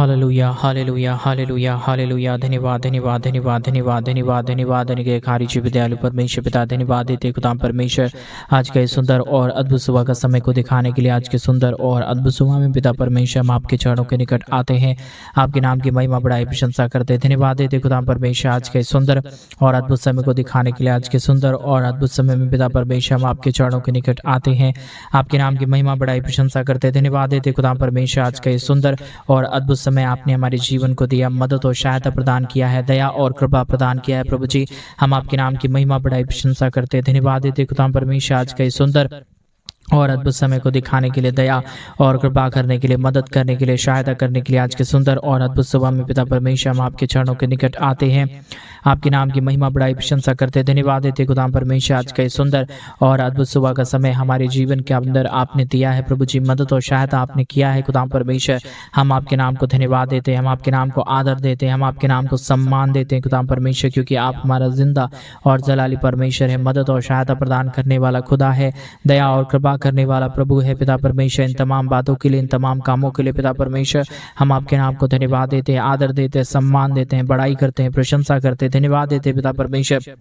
Hallelujah hallelujah hallelujah hallelujah. धन्यवाद धन्यवाद धन्यवाद धन्यवाद धन्यवाद धन्यवाद अनुग्रहकारी विद्यालु परमेश्वर पिता, धन्यवाद देते खुदाम परमेश्वर आज के सुंदर और अद्भुत सुबह का समय को दिखाने के लिए। आज के सुंदर और अद्भुत सुबह में पिता परमेश्वर हम आपके चरणों के निकट आते हैं, आपके नाम की महिमा बढ़ाई प्रशंसा करते हैं। धन्यवाद देते खुदाम परमेश्वर आज के सुंदर और अद्भुत समय को दिखाने के लिए। आज के सुंदर और अद्भुत समय में पिता परमेश्वर हम आपके चरणों के निकट आते हैं, आपके नाम की महिमा बढ़ाई प्रशंसा करते हैं। धन्यवाद देते खुदाम परमेश्वर आज के सुंदर और अद्भुत समय आपने हमारे जीवन को दिया, मदद और सहायता प्रदान किया है, दया और कृपा प्रदान किया है। प्रभु जी हम आपके नाम की महिमा बढ़ाई प्रशंसा करते हैं। धन्यवाद देते खुदाम परमेश्वर आज के सुंदर और अद्भुत समय को दिखाने के लिए, दया और कृपा करने के लिए, मदद करने के लिए, सहायता करने के लिए। आज के सुंदर और अद्भुत सुबह में पिता परमेश्वर हम आपके चरणों के निकट आते हैं, आपके नाम की महिमा बढ़ाई प्रशंसा करते हैं। धन्यवाद देते खुदाम परमेश्वर आज का सुंदर और अद्भुत सुबह का समय हमारे जीवन के अंदर आपने दिया है। प्रभु जी मदद और सहायता आपने किया है खुदाम परमेश्वर। हम आपके नाम को धन्यवाद देते हैं, हम आपके नाम को आदर देते हैं, हम आपके नाम को सम्मान देते हैं खुदाम परमेश्वर, क्योंकि आप हमारा जिंदा और जलाली परमेश्वर है, मदद और सहायता प्रदान करने वाला खुदा है, दया और कृपा करने वाला प्रभु है पिता परमेश्वर। इन तमाम बातों के लिए, इन तमाम कामों के लिए पिता परमेश्वर हम आपके नाम को धन्यवाद देते हैं, आदर देते हैं, सम्मान देते हैं, बड़ाई करते हैं, प्रशंसा करते हैं। धन्यवाद देते हैं पिता परमेश्वर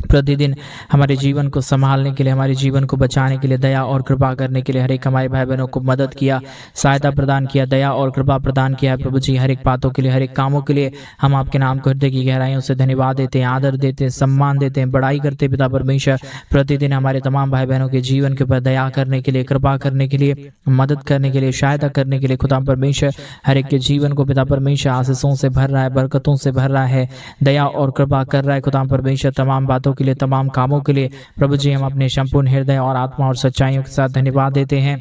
प्रतिदिन हमारे जीवन को संभालने के लिए, हमारे जीवन को बचाने के लिए, दया और कृपा करने के लिए। हर एक हमारे भाई बहनों को मदद किया, सहायता प्रदान किया, दया और कृपा प्रदान किया है प्रभु जी। हर एक बातों के लिए, हर एक कामों के लिए हम आपके नाम को हृदय की गहराइयों से धन्यवाद देते हैं, आदर देते हैं, सम्मान देते हैं, बड़ाई करते हैं पिता परमेश्वर। प्रतिदिन हमारे तमाम भाई बहनों के जीवन के ऊपर दया करने के लिए, कृपा करने के लिए, मदद करने के लिए, सहायता करने के लिए खुदा परमेश्वर हर एक के जीवन को पिता परमेश्वर आशीषों से भर रहा है, बरकतों से भर रहा है, दया और कृपा कर रहा है खुदा परमेश्वर। तमाम बातों के लिए, तमाम कामों के लिए प्रभु जी हम अपने संपूर्ण हृदय और आत्मा और सच्चाइयों के साथ धन्यवाद देते हैं,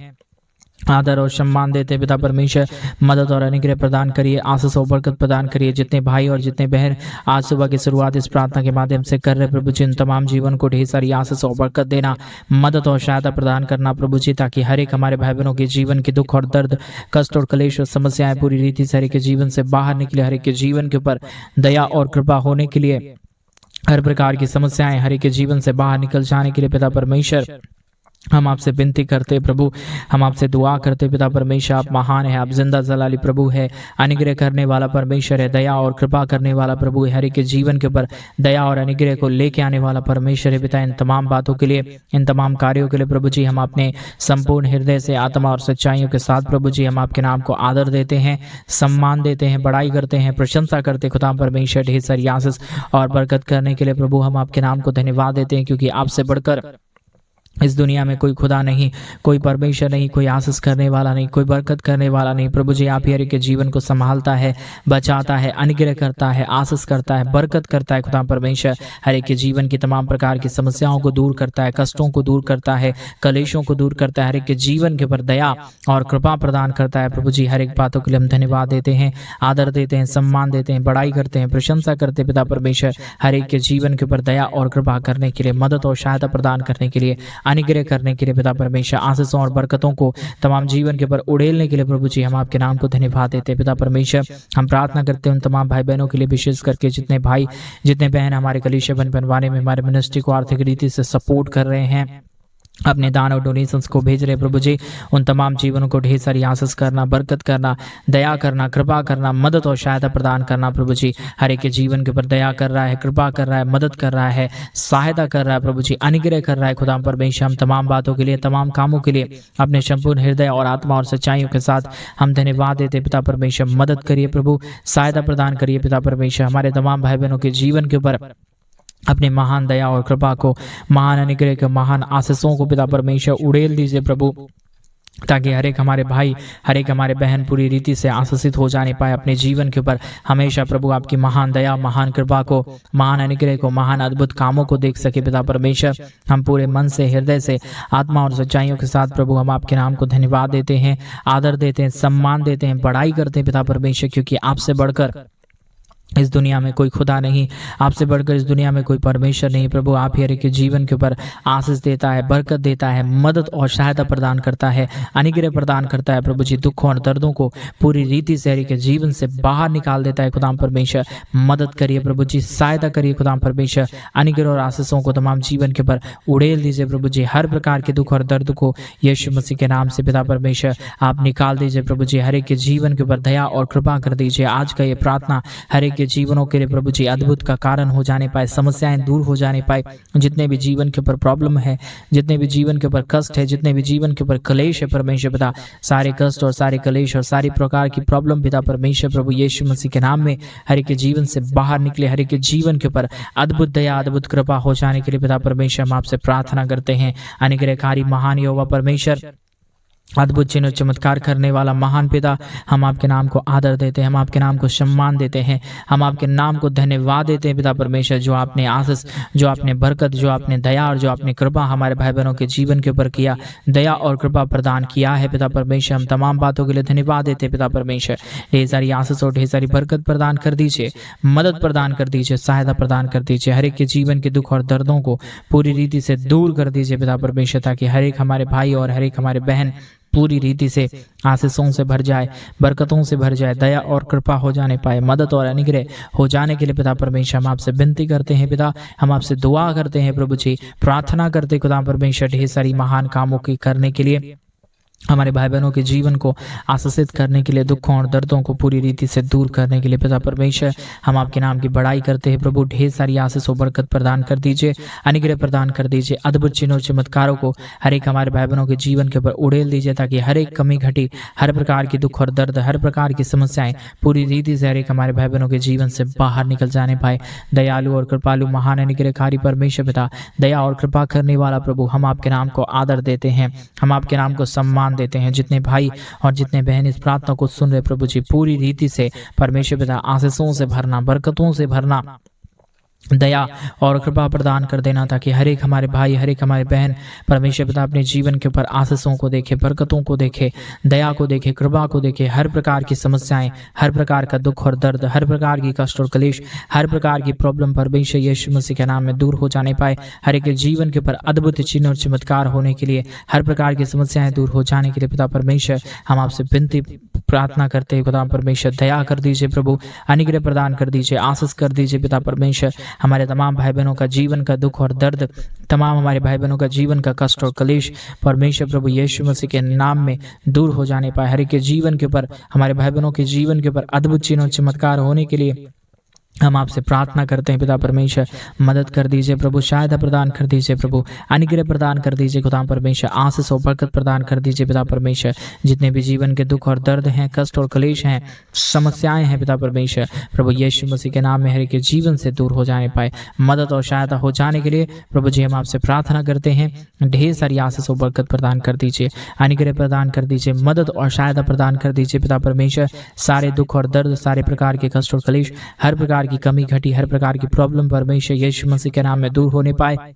आदर और सम्मान देते हैं पिता परमेश्वर। मदद और अनुग्रह प्रदान करिए, आशीष और बरकत प्रदान करिए। जितने भाई और जितने बहन आज सुबह की शुरुआत इस प्रार्थना के माध्यम से कर रहे प्रभु जी, इन तमाम जीवन को ढेर सारी आशीष और बरकत देना, मदद और सहायता प्रदान करना प्रभु जी, ताकि हर एक हमारे भाई बहनों के जीवन के दुख और दर्द, कष्ट और क्लेश और समस्याएं पूरी रीति से हर एक के जीवन से बाहर निकले। हर एक के जीवन के ऊपर दया और कृपा होने के लिए, हर प्रकार की समस्याएं हर एक के जीवन से बाहर निकल जाने के लिए पिता परमेश्वर हम आपसे विनती करते प्रभु, हम आपसे दुआ करते पिता परमेश्वर। आप महान है, आप जिंदा जलाली प्रभु है, अनुग्रह करने वाला परमेश्वर है, दया और कृपा करने वाला प्रभु है, हर एक के जीवन के ऊपर दया और अनुग्रह को लेके आने वाला परमेश्वर है पिता। इन तमाम बातों के लिए, इन तमाम कार्यों के लिए प्रभु जी हम अपने संपूर्ण हृदय से, आत्मा और सच्चाइयों के साथ प्रभु जी हम आपके नाम को आदर देते हैं, सम्मान देते हैं, बड़ाई करते हैं, प्रशंसा करते खुदा परमेश्वर। ढेर सारी आशीष और बरकत करने के लिए प्रभु हम आपके नाम को धन्यवाद देते हैं, क्योंकि आपसे बढ़कर इस दुनिया में कोई खुदा नहीं, कोई परमेश्वर नहीं, कोई आशीष करने वाला नहीं, कोई बरकत करने वाला नहीं। प्रभु जी आप ही हर एक के जीवन को संभालता है, बचाता है, अनुग्रह करता है, आशीष करता है, बरकत करता है खुदा परमेश्वर। हर एक के जीवन की तमाम प्रकार की समस्याओं को दूर करता है, कष्टों को दूर करता है, कलेशों को दूर करता है, हर एक के जीवन के ऊपर दया और कृपा प्रदान करता है प्रभु जी। हर एक बातों के लिए हम धन्यवाद देते हैं, आदर देते हैं, सम्मान देते हैं, बड़ाई करते हैं, प्रशंसा करते हैं पिता परमेश्वर। हर एक के जीवन के ऊपर दया और कृपा करने के लिए, मदद और सहायता प्रदान करने के लिए, अनुग्रह करने के लिए पिता परमेश्वर, आशीषों और बरकतों को तमाम जीवन के ऊपर उड़ेलने के लिए प्रभु जी हम आपके नाम को धन्यवाद देते हैं पिता परमेश्वर। हम प्रार्थना करते हैं उन तमाम भाई बहनों के लिए, विशेष करके जितने भाई जितने बहन हमारे कलीसिया बनवाने में, हमारे मिनिस्ट्री को आर्थिक रीति से सपोर्ट कर रहे हैं, अपने दान और डोनेशंस को भेज रहे प्रभु जी, उन तमाम जीवनों को ढेर सारी आशीष करना, बरकत करना, दया करना, कृपा करना, मदद और सहायता प्रदान करना प्रभु जी। हर एक के जीवन के ऊपर दया कर रहा है, कृपा कर रहा है, मदद कर रहा है, सहायता कर रहा है प्रभु जी, अनुग्रह कर रहा है खुदा परमेश्वर। हम तमाम बातों के लिए, तमाम कामों के लिए अपने संपूर्ण हृदय और आत्मा और सच्चाइयों के साथ हम धन्यवाद देते पिता परमेश्वर। मदद करिए प्रभु, सहायता प्रदान करिए पिता परमेश्वर। हमारे तमाम भाई बहनों के जीवन के ऊपर अपने महान दया और कृपा को, महान अनुग्रह के, महान आशीषों को पिता परमेश्वर उड़ेल दीजिए प्रभु, ताकि हर एक हमारे भाई, हर एक हमारे बहन पूरी रीति से आशीषित हो जाने पाए अपने जीवन के ऊपर। हमेशा प्रभु आपकी महान दया, महान कृपा को, महान अनुग्रह को, महान अद्भुत कामों को देख सके पिता परमेश्वर। हम पूरे मन से, हृदय से, आत्मा और सच्चाइयों के साथ प्रभु हम आपके नाम को धन्यवाद देते हैं, आदर देते हैं, सम्मान देते हैं, बड़ाई करते हैं पिता परमेश्वर, क्योंकि आपसे बढ़कर इस दुनिया में कोई खुदा नहीं, आपसे बढ़कर इस दुनिया में कोई परमेश्वर नहीं। प्रभु आप ही हर एक के जीवन के ऊपर आशीष देता है, बरकत देता है, मदद और सहायता प्रदान करता है, अनुग्रह प्रदान करता है। प्रभु जी दुखों और दर्दों को पूरी रीति से हर एक के जीवन से बाहर निकाल देता है। खुदाम परमेश्वर मदद करिए प्रभु जी, सहायता करिए खुदाम परमेश्वर, अनुग्रह और आशीषों को तमाम जीवन के ऊपर उड़ेल दीजिए प्रभु जी। हर प्रकार के दुख और दर्द को यीशु मसीह के नाम से पिता परमेश्वर आप निकाल दीजिए प्रभु जी। हर एक के जीवन के ऊपर दया और कृपा कर दीजिए। आज का ये प्रार्थना हर एक के जीवनों के लिए प्रभु जी अद्भुत का कारण हो जाने पाए, समस्याएं दूर हो जाने पाए। जितने भी जीवन के ऊपर प्रॉब्लम है, जितने भी जीवन के ऊपर कष्ट है, जितने भी जीवन के ऊपर क्लेश है परमेश्वर पिता, सारे कष्ट और सारे क्लेश और सारी प्रकार की प्रॉब्लम पिता परमेश्वर प्रभु यीशु मसीह के नाम में हर एक के जीवन से बाहर निकले। हर एक के जीवन के ऊपर अद्भुत दया, अद्भुत कृपा हो जाने के लिए पिता परमेश्वर हम आपसे प्रार्थना करते हैं। अनुग्रहकारी महान यहोवा परमेश्वर, अद्भुत चिन्ह चमत्कार करने वाला महान पिता, हम आपके नाम को आदर देते हैं, हम आपके नाम को सम्मान देते हैं, हम आपके नाम को धन्यवाद देते हैं पिता परमेश्वर। जो आपने आशीष, जो आपने बरकत, जो आपने दया और जो आपने कृपा हमारे भाई बहनों के जीवन के ऊपर किया, दया और कृपा प्रदान किया है पिता परमेश्वर, हम तमाम बातों के लिए धन्यवाद देते हैं पिता परमेश्वर। ढेर सारी आशीष और ढेर सारी बरकत प्रदान कर दीजिए, मदद प्रदान कर दीजिए, सहायता प्रदान कर दीजिए। हर एक के जीवन के दुख और दर्दों को पूरी रीति से दूर कर दीजिए पिता परमेश्वर, ताकि हर एक हमारे भाई और हर एक हमारे बहन पूरी रीति से आशीषों से भर जाए, बरकतों से भर जाए, दया और कृपा हो जाने पाए, मदद और अनुग्रह हो जाने के लिए पिता परमेश्वर हम आपसे विनती करते हैं पिता, हम आपसे दुआ करते हैं प्रभु जी, प्रार्थना करते खुदा परमेश्वर ढेर सारी महान कामों की करने के लिए, हमारे भाई बहनों के जीवन को आशीषित करने के लिए, दुखों और दर्दों को पूरी रीति से दूर करने के लिए पिता परमेश्वर हम आपके नाम की बड़ाई करते हैं प्रभु। ढेर सारी आशीष और बरकत प्रदान कर दीजिए, अनुग्रह प्रदान कर दीजिए, अद्भुत चिन्ह और चमत्कारों को हर एक हमारे भाई बहनों के जीवन के ऊपर उड़ेल दीजिए, ताकि हर एक कमी घटी, हर प्रकार की दुख और दर्द, हर प्रकार की समस्याएं पूरी रीति से हर एक हमारे भाई बहनों के जीवन से बाहर निकल जाने पाए। दयालु और कृपालु महान अनुग्रहकारी परमेश्वर पिता, दया और कृपा करने वाला प्रभु, हम आपके नाम को आदर देते हैं, हम आपके नाम को सम्मान देते हैं। जितने भाई और जितने बहन इस प्रार्थना को सुन रहे प्रभु जी, पूरी रीति से परमेश्वर पिता आशीषों से भरना, बरकतों से भरना, दया और कृपा प्रदान कर देना, ताकि हर एक हमारे भाई, हर एक हमारे बहन परमेश्वर पिता अपने जीवन के ऊपर आशीषों को देखे, बरकतों को देखे, दया को देखे, कृपा को देखे। हर प्रकार की समस्याएं, हर प्रकार का दुख और दर्द, हर प्रकार की कष्ट और क्लेश, हर प्रकार की प्रॉब्लम परमेश्वर यीशु मसीह के नाम में दूर हो जाने पाए। हर एक जीवन के ऊपर अद्भुत चिन्ह और चमत्कार होने के लिए, हर प्रकार की समस्याएं दूर हो जाने के लिए पिता परमेश्वर हम आपसे विनती प्रार्थना करते हैं खुदा परमेश्वर, दया कर दीजिए प्रभु, अनुग्रह प्रदान कर दीजिए, आशीष कर दीजिए पिता परमेश्वर। हमारे तमाम भाई बहनों का जीवन का दुख और दर्द, तमाम हमारे भाई बहनों का जीवन का कष्ट और क्लेश परमेश्वर प्रभु यीशु मसीह के नाम में दूर हो जाने पाए। हर एक के जीवन के ऊपर, हमारे भाई बहनों के जीवन के ऊपर अद्भुत चिन्ह और चमत्कार होने के लिए हम आपसे प्रार्थना करते हैं पिता परमेश्वर, मदद कर दीजिए प्रभु, सहायता प्रदान कर दीजिए प्रभु, अनुग्रह प्रदान कर दीजिए खुदा परमेश्वर, आशीष और बरकत प्रदान कर दीजिए पिता परमेश्वर। जितने भी जीवन के दुख और दर्द हैं, कष्ट और क्लेश हैं, समस्याएं हैं पिता परमेश्वर प्रभु यीशु मसीह के नाम में हर एक के जीवन से दूर हो जाने पाए, मदद और सहायता हो जाने के लिए प्रभु जी हम आपसे प्रार्थना करते हैं। ढेर सारी आशीष और बरकत प्रदान कर दीजिए, अनुग्रह प्रदान कर दीजिए, मदद और सहायता प्रदान कर दीजिए पिता परमेश्वर। सारे दुख और दर्द, सारे प्रकार के कष्ट और क्लेश, हर प्रकार की कमी घटी, हर प्रकार की प्रॉब्लम परमेश्वर यीशु मसीह के नाम में दूर होने पाए।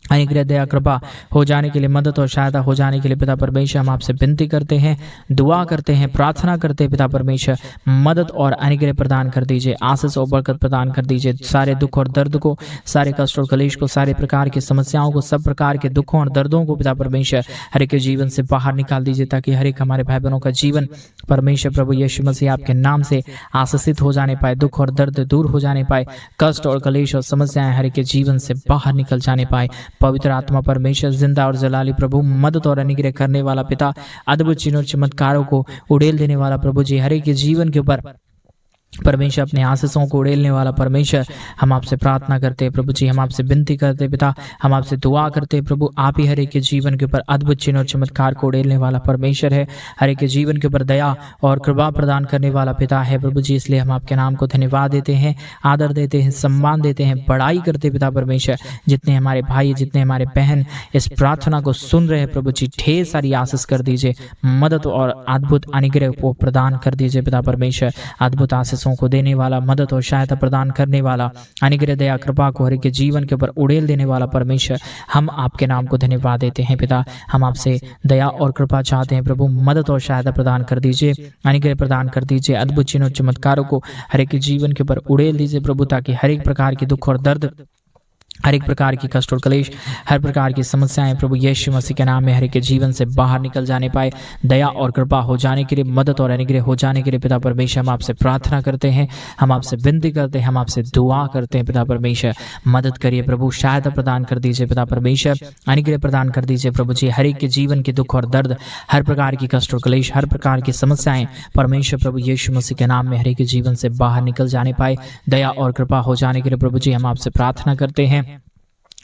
अनुग्रह, दया, कृपा हो जाने के लिए, मदद और सहायता हो जाने के लिए पिता परमेश्वर हम आपसे विनती करते हैं, दुआ करते हैं, प्रार्थना करते हैं पिता परमेश्वर। मदद और अनुग्रह प्रदान कर दीजिए, आशीष और बरकत प्रदान कर दीजिए। सारे दुख और दर्द को, सारे कष्ट और क्लेश को, सारे प्रकार की समस्याओं को, सब प्रकार के दुखों और दर्दों को पिता परमेश्वर हर एक के जीवन से बाहर निकाल दीजिए, ताकि हर एक हमारे भाई बहनों का जीवन परमेश्वर प्रभु यीशु मसीह आपके नाम से आशीषित हो जाने पाए, दुख और दर्द दूर हो जाने पाए, कष्ट और क्लेश और समस्याएं हर एक के जीवन से बाहर निकल जाने पाए। पवित्र आत्मा परमेश्वर, जिंदा और जलाली प्रभु, मदद और अनुग्रह करने वाला पिता, अद्भुत चिन्ह और चमत्कारों को उड़ेल देने वाला प्रभु जी, हर एक के जीवन के ऊपर परमेश्वर अपने आशीषों को उड़ेलने वाला परमेश्वर हम आपसे प्रार्थना करते हैं प्रभु जी, हम आपसे विनती करते हैं पिता, हम आपसे दुआ करते हैं प्रभु। आप ही हर एक के जीवन के ऊपर अद्भुत चिन्ह और चमत्कार को उड़ेलने वाला परमेश्वर है, हर एक के जीवन के ऊपर दया और कृपा प्रदान करने वाला पिता है प्रभु जी। इसलिए हम आपके नाम को धन्यवाद देते हैं, आदर देते हैं, सम्मान देते हैं, बड़ाई करते हैं पिता परमेश्वर। जितने हमारे भाई, जितने हमारे बहन इस प्रार्थना को सुन रहे हैं प्रभु जी, ढेर सारी आशीष कर दीजिए, मदद और अद्भुत अनुग्रह को प्रदान कर दीजिए पिता परमेश्वर। अद्भुत आशीष आशीषों को देने वाला, मदद और सहायता प्रदान करने वाला, अनुग्रह दया कृपा को हर एक के जीवन के ऊपर उड़ेल देने वाला परमेश्वर, हम आपके नाम को धन्यवाद देते हैं पिता। हम आपसे दया और कृपा चाहते हैं प्रभु, मदद और सहायता प्रदान कर दीजिए, अनुग्रह प्रदान कर दीजिए, अद्भुत चिन्ह और चमत्कारों को हर एक के जीवन के ऊपर उड़ेल दीजिए प्रभु, ताकि हर एक प्रकार के दुख और दर्द, हर एक प्रकार की कष्ट और क्लेश, हर प्रकार की समस्याएं प्रभु यीशु मसीह के नाम में हर एक के जीवन से बाहर निकल जाने पाए। दया और कृपा हो जाने के लिए, मदद और अनुग्रह हो जाने के लिए पिता परमेश्वर हम आपसे प्रार्थना करते हैं, हम आपसे विनती करते हैं, हम आपसे दुआ करते हैं पिता परमेश्वर। मदद करिए प्रभु, सहायता प्रदान कर दीजिए पिता परमेश्वर, अनुग्रह प्रदान कर दीजिए प्रभु जी। हर एक के जीवन के दुख और दर्द, हर प्रकार की कष्ट और क्लेश, हर प्रकार की समस्याएं परमेश्वर प्रभु यीशु मसीह के नाम में हर एक के जीवन से बाहर निकल जाने पाए। दया और कृपा हो जाने के लिए प्रभु जी हम आपसे प्रार्थना करते हैं,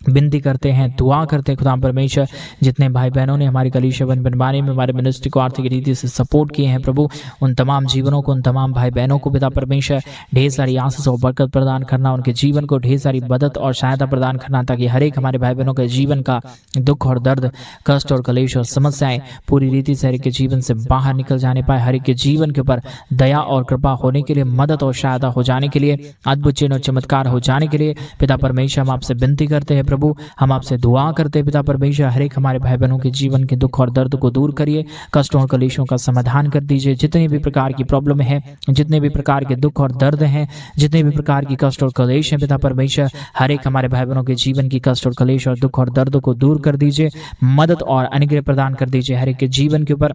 विनती करते हैं, दुआ करते हैं खुदा परमेश्वर। जितने भाई बहनों ने हमारी कलीसिया बनवाने में हमारे मिनिस्ट्री को आर्थिक रीति से सपोर्ट किए हैं प्रभु, उन तमाम जीवनों को, उन तमाम भाई बहनों को पिता परमेश्वर ढेर सारी आशीष और बरकत प्रदान करना, उनके जीवन को ढेर सारी मदद और सहायता प्रदान करना, ताकि हर एक हमारे भाई बहनों के जीवन का दुख और दर्द, कष्ट और कलेश और समस्याएं पूरी रीति से हर एक के जीवन से बाहर निकल जाने पाए। हर एक के जीवन के ऊपर दया और कृपा होने के लिए, मदद और सहायता हो जाने के लिए, अद्भुत चिन्ह और चमत्कार हो जाने के लिए पिता परमेश्वर हम आपसे विनती करते हैं प्रभु, हम आपसे दुआ करते हैं पिता परमेश्वर। हर एक हमारे भाई बहनों के जीवन के दुख और दर्द को दूर करिए, कष्टों और कलेशों का समाधान कर दीजिए। जितने भी प्रकार की प्रॉब्लम है, जितने भी प्रकार के दुख और दर्द हैं, जितने भी प्रकार की कष्ट और कलेश हैं पिता परमेश्वर, हर एक हमारे भाई बहनों के जीवन की कष्ट और कलेश और दुख और दर्द को दूर कर दीजिए, मदद और अनुग्रह प्रदान कर दीजिए। हर एक के जीवन के ऊपर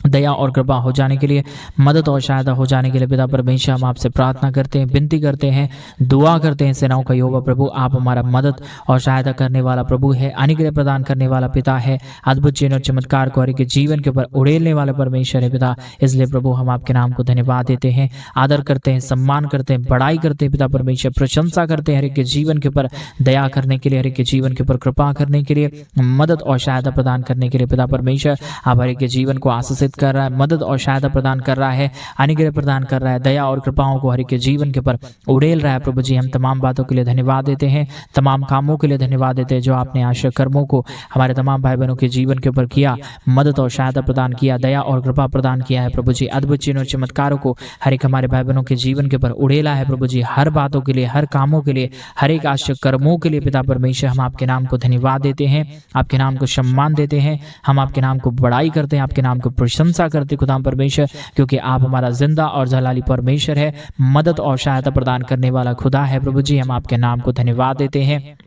दया और कृपा हो जाने के लिए, मदद और सहायता हो जाने के लिए पिता परमेश्वर हम आपसे प्रार्थना करते हैं, विनती करते हैं, दुआ करते हैं। सेनाओं का यहोवा प्रभु, आप हमारा मदद और सहायता करने वाला प्रभु है, अनुग्रह प्रदान करने वाला पिता है, अद्भुत चिन्ह और चमत्कार को हर एक के जीवन के ऊपर उड़ेलने वाला परमेश्वर है पिता। इसलिए प्रभु हम आपके नाम को धन्यवाद देते हैं, आदर करते हैं, सम्मान करते हैं, बड़ाई करते हैं पिता परमेश्वर, प्रशंसा करते हैं हर एक के जीवन के ऊपर दया करने के लिए, हर एक के जीवन के ऊपर कृपा करने के लिए, मदद और सहायता प्रदान करने के लिए पिता परमेश्वर। आप हर एक के जीवन को आशीषित कर रहा है, मदद और सहायता प्रदान कर रहा है, अनुग्रह प्रदान कर रहा है, दया और कृपाओं को हर एक के जीवन के ऊपर उड़ेल रहा है प्रभु जी। हम तमाम बातों के लिए धन्यवाद देते हैं, तमाम कामों के लिए धन्यवाद देते हैं जो आपने आश्चर्य कर्मों को हमारे तमाम भाई बहनों के जीवन के ऊपर किया, मदद और सहायता प्रदान किया, दया और कृपा प्रदान किया है प्रभु जी। अद्भुत चिन्ह और चमत्कारों को हर एक हमारे भाई बहनों के जीवन के ऊपर उड़ेला है प्रभु जी। हर बातों के लिए, हर कामों के लिए, हर एक आश्चर्य कर्मों के लिए पिता परमेश्वर हम आपके नाम को धन्यवाद देते हैं, आपके नाम को सम्मान देते हैं, हम आपके नाम को बड़ाई करते हैं, आपके नाम को प्रशंसा करते खुदा परमेश्वर, क्योंकि आप हमारा जिंदा और जलाली परमेश्वर है, मदद और सहायता प्रदान करने वाला खुदा है प्रभु जी। हम आपके नाम को धन्यवाद देते हैं,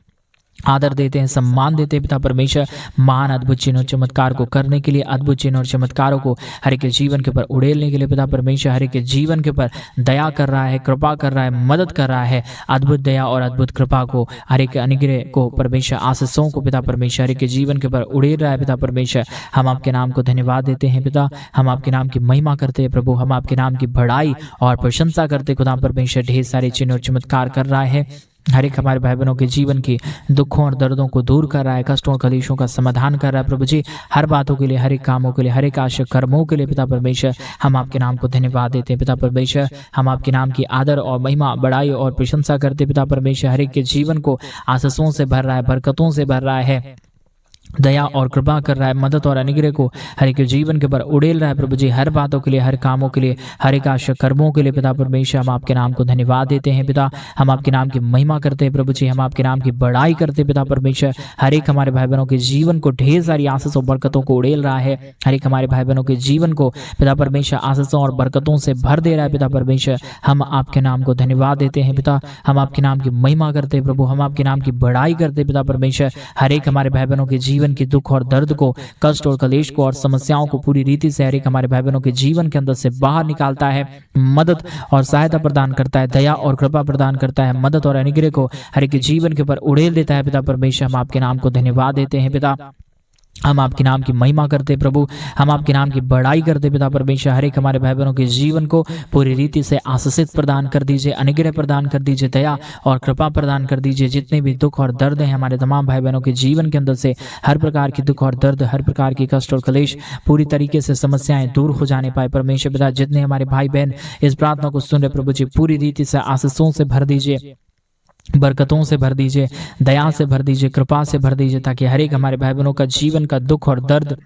आदर देते हैं, सम्मान देते हैं पिता परमेश्वर। महान अद्भुत चिन्ह और चमत्कार को करने के लिए, अद्भुत चिन्ह और चमत्कारों को हर एक के जीवन के ऊपर उड़ेलने के लिए पिता परमेश्वर हर एक के जीवन के ऊपर दया कर रहा है, कृपा कर रहा है, मदद कर रहा है। अद्भुत दया और अद्भुत कृपा को, हर एक अनुग्रह को परमेश्वर, आशीषों को पिता परमेश्वर हर एक के जीवन के ऊपर उड़ेल रहा है पिता परमेश्वर। हम आपके नाम को धन्यवाद देते हैं पिता, हम आपके नाम की महिमा करते हैं प्रभु, हम आपके नाम की बड़ाई और प्रशंसा करते खुदा परमेश्वर। ढेर सारे चिन्ह और चमत्कार कर रहा है, हर एक हमारे भाई बहनों के जीवन की दुखों और दर्दों को दूर कर रहा है, कष्टों और कलेशों का समाधान कर रहा है प्रभु जी। हर बातों के लिए, हर एक कामों के लिए, हर एक आश्चर्य कर्मों के लिए पिता परमेश्वर हम आपके नाम को धन्यवाद देते हैं पिता परमेश्वर। हम आपके नाम की आदर और महिमा, बड़ाई और प्रशंसा करते पिता परमेश्वर। हर एक के जीवन को आशीषों से भर रहा है, बरकतों से भर रहा है, दया और कृपा कर रहा है, मदद और अनुग्रह को हर एक जीवन के ऊपर उड़ेल रहा है प्रभु जी। हर बातों के लिए, हर कामों के लिए, हर एक आश्चर्य कर्मों के लिए पिता परमेश्वर हम आपके नाम को धन्यवाद देते हैं पिता। हम आपके नाम की महिमा करते हैं प्रभु जी, हम आपके नाम की बड़ाई करते हैं पिता परमेश्वर। हर एक हमारे भाई बहनों के जीवन को ढेर सारी आशीषों और बरकतों को उड़ेल रहा है, हर एक हमारे भाई बहनों के जीवन को पिता परमेश्वर आशीषों और बरकतों से भर दे रहा है पिता परमेश्वर। हम आपके नाम को धन्यवाद देते हैं पिता, हम आपके नाम की महिमा करते हैं प्रभु, हम आपके नाम की बड़ाई करते हैं पिता परमेश्वर। हर एक हमारे भाई बहनों के जीवन की दुख और दर्द को, कष्ट और कलेश को और समस्याओं को पूरी रीति से हर एक हमारे भाई बहनों के जीवन के अंदर से बाहर निकालता है, मदद और सहायता प्रदान करता है, दया और कृपा प्रदान करता है, मदद और अनुग्रह को हर एक के जीवन के ऊपर उड़ेल देता है पिता परमेश्वर। हम आपके नाम को धन्यवाद देते हैं पिता, हम आपके नाम की महिमा करते प्रभु, हम आपके नाम की बड़ाई करते पिता परमेश्वर। हर एक हमारे भाई बहनों के जीवन को पूरी रीति से आशीषित प्रदान कर दीजिए, अनुग्रह प्रदान कर दीजिए, दया और कृपा प्रदान कर दीजिए। जितने भी दुख और दर्द हैं हमारे तमाम भाई बहनों के जीवन के अंदर से, हर प्रकार की दुख और दर्द, हर प्रकार की कष्ट और कलेश, पूरी तरीके से समस्याएं दूर हो जाने पाए परमेश्वर पिता। जितने हमारे भाई बहन इस प्रार्थना को सुन रहे प्रभु जी, पूरी रीति से आशीषों से भर दीजिए, बरकतों से भर दीजिए, दया से भर दीजिए, कृपा से भर दीजिए, ताकि हर एक हमारे भाई बहनों का जीवन का दुख और दर्द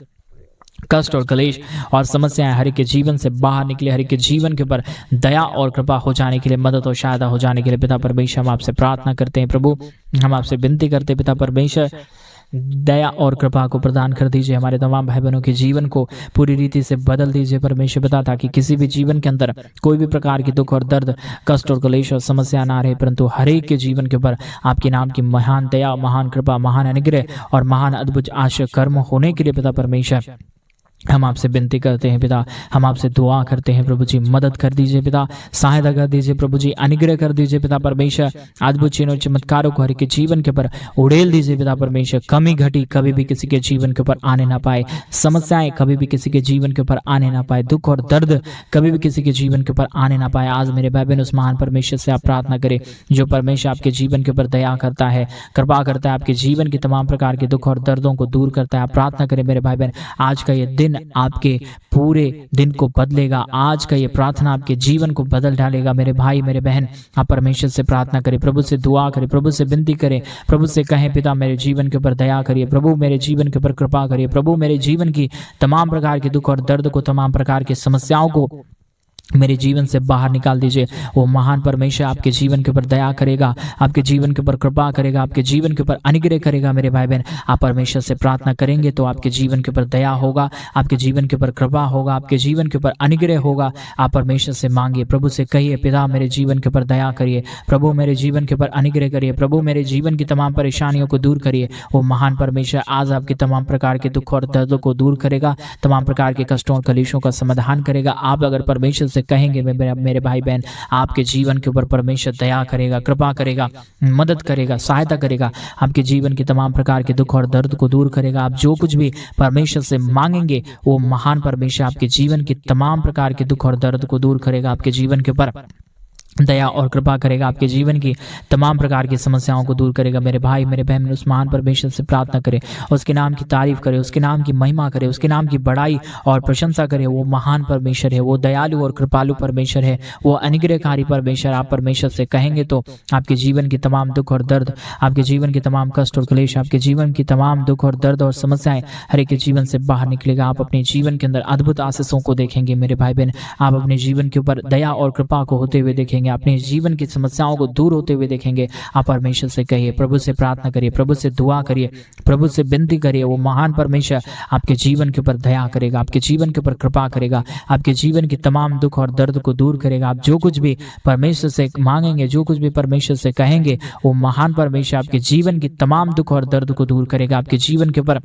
कष्ट और क्लेश और समस्याएं हर एक के जीवन से बाहर निकले, हर एक के जीवन के ऊपर दया और कृपा हो जाने के लिए, मदद और सहायता हो जाने के लिए पिता परमेश्वर हम आपसे प्रार्थना करते हैं। प्रभु हम आपसे विनती करते हैं पिता परमेश्वर, दया और कृपा को प्रदान कर दीजिए, हमारे तमाम भाई बहनों के जीवन को पूरी रीति से बदल दीजिए परमेश्वर पिता, ताकि किसी भी जीवन के अंदर कोई भी प्रकार की दुख और दर्द, कष्ट और क्लेश और समस्या ना रहे, परंतु हर एक के जीवन के ऊपर आपके नाम की महान दया, महान कृपा, महान अनुग्रह और महान अद्भुत आश्चर्य कर्म होने के लिए पिता परमेश्वर हम आपसे विनती करते हैं पिता, हम आपसे दुआ करते हैं प्रभु जी, मदद कर दीजिए पिता, सहायता कर दीजिए प्रभु जी, अनुग्रह कर दीजिए पिता परमेश्वर, अद्भुत चिन्ह और चमत्कारों को हर के जीवन के ऊपर उड़ेल दीजिए पिता परमेश्वर। कमी घटी कभी भी किसी के जीवन के ऊपर आने ना पाए, समस्याएं कभी भी किसी के जीवन के ऊपर आने ना पाए, दुख और दर्द कभी भी किसी के जीवन के ऊपर आने ना पाए। आज मेरे भाई बहन उस महान परमेश्वर से आप प्रार्थना करें जो परमेश्वर आपके जीवन के ऊपर दया करता है, कृपा करता है, आपके जीवन के तमाम प्रकार के दुख और दर्दों को दूर करता है। आप प्रार्थना करें मेरे भाई बहन, आज का ये दिन आपके पूरे दिन को बदलेगा, आज का ये प्रार्थना आपके जीवन को बदल डालेगा। मेरे भाई मेरे बहन आप परमेश्वर से प्रार्थना करें, प्रभु से दुआ करें, प्रभु से विनती करें, प्रभु से कहें पिता मेरे जीवन के ऊपर दया करिए, प्रभु मेरे जीवन के ऊपर कृपा करिए, प्रभु मेरे जीवन की तमाम प्रकार के दुख और दर्द को, तमाम प्रकार की समस्याओं को मेरे जीवन से बाहर निकाल दीजिए। वो महान परमेश्वर आपके जीवन के ऊपर दया करेगा, आपके जीवन के ऊपर कृपा करेगा, आपके जीवन के ऊपर अनुग्रह करेगा। मेरे भाई बहन आप परमेश्वर से प्रार्थना करेंगे तो आपके जीवन के ऊपर दया होगा, आपके जीवन के ऊपर कृपा होगा, आपके जीवन के ऊपर अनुग्रह होगा। आप परमेश्वर से मांगिए, प्रभु से कहिए पिता मेरे जीवन के ऊपर दया करिए, प्रभु मेरे जीवन के ऊपर अनुग्रह करिए, प्रभु मेरे जीवन की तमाम परेशानियों को दूर करिए। वो महान परमेश्वर आज आपके तमाम प्रकार के दुख और दर्दों को दूर करेगा, तमाम प्रकार के कष्टों और कलेशों का समाधान करेगा। आप अगर परमेश्वर से कहेंगे मेरे भाई बहन आपके जीवन के ऊपर परमेश्वर दया करेगा, कृपा करेगा, मदद करेगा, सहायता करेगा, आपके जीवन के तमाम प्रकार के दुख और दर्द को दूर करेगा। आप जो कुछ भी परमेश्वर से मांगेंगे वो महान परमेश्वर आपके जीवन के तमाम प्रकार के दुख और दर्द को दूर करेगा, आपके जीवन के ऊपर दया और कृपा करेगा, आपके जीवन की तमाम प्रकार की समस्याओं को दूर करेगा। मेरे भाई मेरे बहन उस महान परमेश्वर से प्रार्थना करें, उसके नाम की तारीफ करें, उसके नाम की महिमा करें, उसके नाम की बड़ाई और प्रशंसा करें। वो महान परमेश्वर है, वो दयालु और कृपालु परमेश्वर है, वो अनुग्रहकारी परमेश्वर। आप परमेश्वर से कहेंगे तो आपके जीवन की तमाम दुख और दर्द, आपके जीवन के तमाम कष्ट और क्लेश, आपके जीवन की तमाम दुख और दर्द और समस्याएं हर एक के जीवन से बाहर निकलेगा। आप अपने जीवन के अंदर अद्भुत आशीषों को देखेंगे। मेरे भाई बहन आप अपने जीवन के ऊपर दया और कृपा को होते हुए देखेंगे, अपने जीवन की समस्याओं को दूर होते हुए देखेंगे। आप परमेश्वर से कहिए, प्रभु से प्रार्थना करिए, प्रभु से दुआ करिए, प्रभु से विनती करिए। वो महान परमेश्वर आपके जीवन के ऊपर दया करेगा, आपके जीवन के ऊपर कृपा करेगा, आपके जीवन की तमाम दुख और दर्द को दूर करेगा। आप जो कुछ भी परमेश्वर से मांगेंगे, जो कुछ भी परमेश्वर से कहेंगे, वो महान परमेश्वर आपके जीवन की तमाम दुख और दर्द को दूर करेगा, आपके जीवन के ऊपर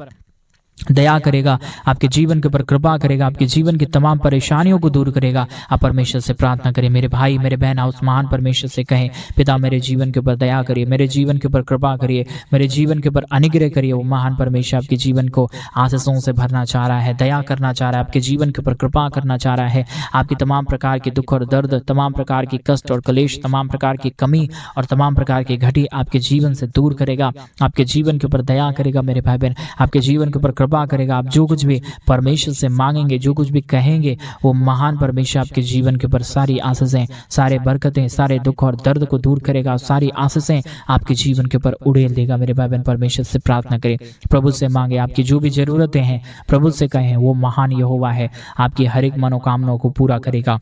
दया करेगा, आपके जीवन के ऊपर कृपा करेगा, आपके जीवन की तमाम परेशानियों को दूर करेगा। आप परमेश्वर से प्रार्थना करें। मेरे भाई मेरे बहन उस महान परमेश्वर से कहें, पिता मेरे जीवन के ऊपर दया करिए, मेरे जीवन के ऊपर कृपा करिए, मेरे जीवन के ऊपर अनुग्रह करिए। वो महान परमेश्वर आपके जीवन को आशीषों से भरना चाह रहा है, दया करना चाह रहा है, आपके जीवन के ऊपर कृपा करना चाह रहा है। आपकी तमाम प्रकार के दुख और दर्द, तमाम प्रकार की कष्ट और क्लेश, तमाम प्रकार की कमी और तमाम प्रकार की घटी आपके जीवन से दूर करेगा, आपके जीवन के ऊपर दया करेगा। मेरे भाई बहन आपके जीवन के ऊपर कृपा करेगा। आप जो कुछ भी परमेश्वर से मांगेंगे, जो कुछ भी कहेंगे, वो महान परमेश्वर आपके जीवन के ऊपर सारी आशीषें, सारे बरकतें, सारे दुख और दर्द को दूर करेगा, सारी आशीषें आपके जीवन के ऊपर उड़ेल देगा। मेरे भाई बहन परमेश्वर से प्रार्थना करें, प्रभु से मांगे, आपकी जो भी जरूरतें हैं प्रभु से कहें। वो महान यहोवा है, आपकी हर एक मनोकामनाओं को पूरा करेगा।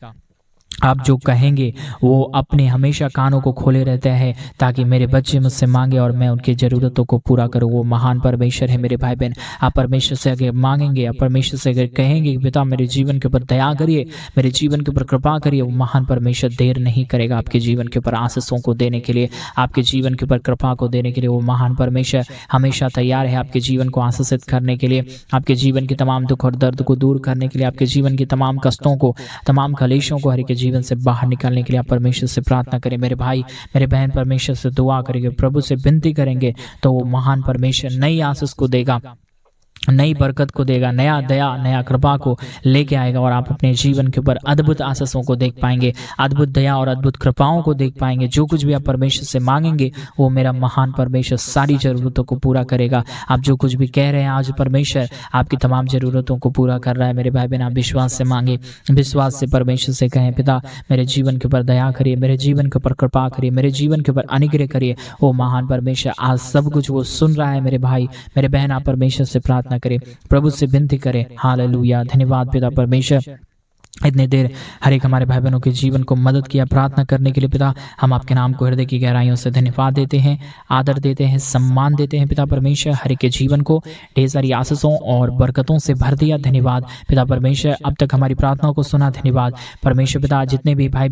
आप जो कहेंगे वो अपने हमेशा कानों को खोले रहते हैं ताकि मेरे बच्चे मुझसे मांगे और मैं उनकी ज़रूरतों को पूरा करूं। वो महान परमेश्वर है। मेरे भाई बहन आप परमेश्वर से अगर मांगेंगे, आप परमेश्वर से अगर कहेंगे कि पिता मेरे जीवन के ऊपर दया करिए, मेरे जीवन के ऊपर कृपा करिए, वो महान परमेश्वर देर नहीं करेगा आपके जीवन के ऊपर आशीषों को देने के लिए, आपके जीवन के ऊपर कृपा को देने के लिए। वो महान परमेश्वर हमेशा तैयार है आपके जीवन को आशीषित करने के लिए, आपके जीवन की तमाम दुख और दर्द को दूर करने के लिए, आपके जीवन की तमाम कष्टों को, तमाम कलेशों को हर एक जीवन से बाहर निकालने के लिए। आप परमेश्वर से प्रार्थना करें। मेरे भाई मेरे बहन परमेश्वर से दुआ करेंगे, प्रभु से विनती करेंगे तो वो महान परमेश्वर नई आशीष को देगा, नई बरकत को देगा, नया दया नया कृपा को लेके आएगा और आप अपने जीवन के ऊपर अद्भुत आशीषों को देख पाएंगे, अद्भुत दया और अद्भुत कृपाओं को देख पाएंगे। जो कुछ भी आप परमेश्वर से मांगेंगे वो मेरा महान परमेश्वर सारी जरूरतों को पूरा करेगा। आप जो कुछ भी कह रहे हैं आज परमेश्वर आपकी तमाम जरूरतों को पूरा कर रहा है। मेरे भाई बहन आप विश्वास से मांगे, विश्वास से परमेश्वर से कहें, पिता मेरे जीवन के ऊपर दया करिए, मेरे जीवन के ऊपर कृपा करिए, मेरे जीवन के ऊपर अनुग्रह करिए। वो महान परमेश्वर आज सब कुछ वो सुन रहा है। मेरे भाई मेरे बहन आप परमेश्वर से प्रार्थना प्रार्थना करें, प्रभु से विनती करें। हालेलुया, धन्यवाद पिता परमेश्वर, इतने देर हर एक हमारे भाई बहनों के जीवन को मदद किया प्रार्थना करने के लिए पिता। हम आपके नाम को हृदय की गहराइयों से धन्यवाद देते हैं, आदर देते हैं, सम्मान देते हैं पिता परमेश्वर। हर एक के जीवन को ढेर सारी आशीषों और बरकतों से भर दिया। धन्यवाद पिता परमेश्वर, अब तक हमारी प्रार्थनाओं को सुना। धन्यवाद परमेश्वर पिता, जितने भी भाई